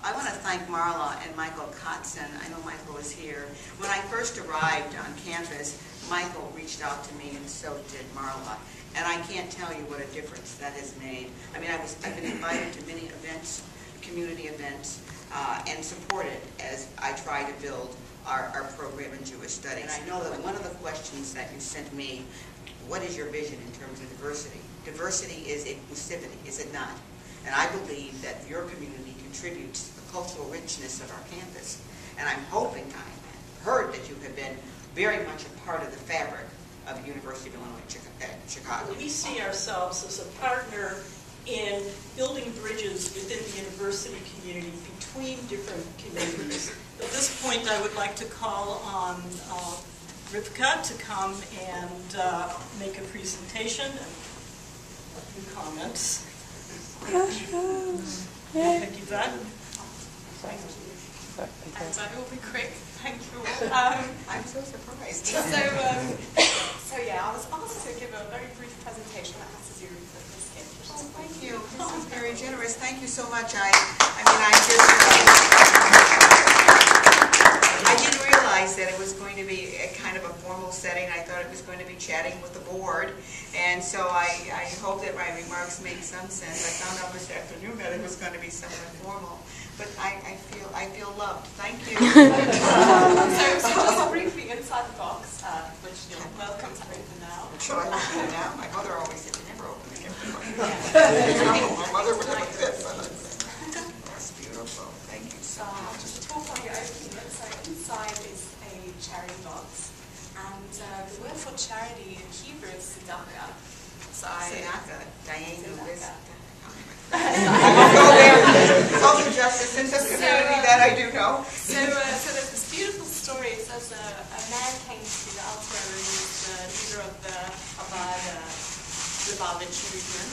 I want to thank Marla and Michael Kotzen. I know Michael is here. When I first arrived on campus, Michael reached out to me, and so did Marla. And I can't tell you what a difference that has made. I mean, I've been invited to many events, community events, and supported as I try to build our program in Jewish studies. And I know that one of the questions that you sent me, what is your vision in terms of diversity? Diversity is inclusivity, is it not? And I believe that your community contributes to the cultural richness of our campus. And I'm hoping, I've heard that you have been very much a part of the fabric of the University of Illinois Chicago. We see ourselves as a partner in building bridges within the university community between different communities. At this point, I would like to call on Rivka to come and make a presentation and a few comments. Thank you, Doug. And I will be quick. Thank you all. I'm so surprised. So yeah, I was asked to give a very brief presentation that has to do with this gift. Thank you. This is very generous. Thank you so much. I didn't realize that it was going to be a kind of a formal setting. I thought it was going to be chatting with the board, and so I hope that my remarks make some sense. I found out this afternoon that it was going to be somewhat formal, but I feel loved. Thank you. So just briefly inside the box, which you're welcome to open now. Should I open it now? My mother always said you never open the gift. My mother would have this. That's beautiful. Thank you so much. Just before you open it, so inside is a charity box, and the word for charity in Hebrew is tzedakah. So Tzedakah, Diane, tzedakah. Social justice in this community, that I do know. So there's this beautiful story. It says a man came to the altar, who was the leader of the Levine movement,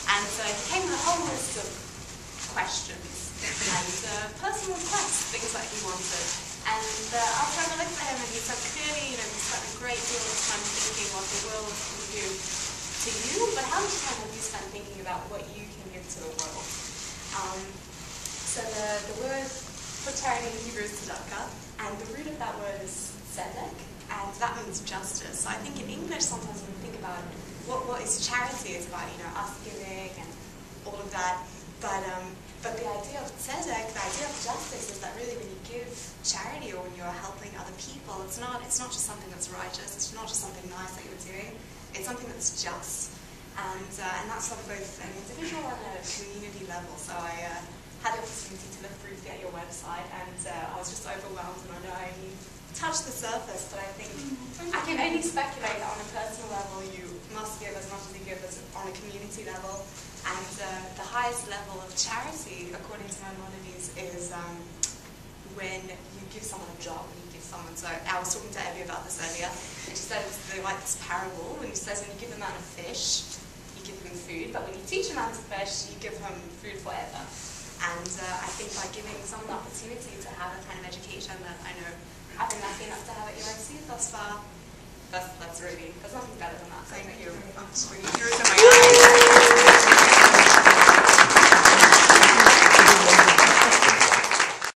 and he came with a whole list of questions and personal requests, things that he wanted. And after I looked at him, and he said clearly, he spent a great deal of time thinking what the world can do to you, but how much time have you spent thinking about what you can give to the world? So the word for charity in Hebrew is tzedakah, and the root of that word is tzedek, and that means justice. So I think in English sometimes when we think about what is charity, it's about us giving and all of that. But the idea of tzedek, the idea of justice, is that really when you give charity or when you're helping other people, it's not just something that's righteous. It's not just something nice that you're doing. It's something that's just. And that's on both an individual and a community level. So I had the opportunity to look briefly at your website, and I was just overwhelmed, and I know I only touched the surface, but I think I can only speculate that on a personal level you must give as much as you give on a community level. And the highest level of charity, according to Maimonides, is when you give someone a job, when you give someone, so I was talking to Evie about this earlier, and she said they like this parable, when he says when you give a man a fish, you give him food, but when you teach a man to fish, you give him food forever. And I think by giving someone the opportunity to have a kind of education that I know I've been lucky enough to have at UIC thus far, there's nothing better than that. Thank you. Tears in my eyes.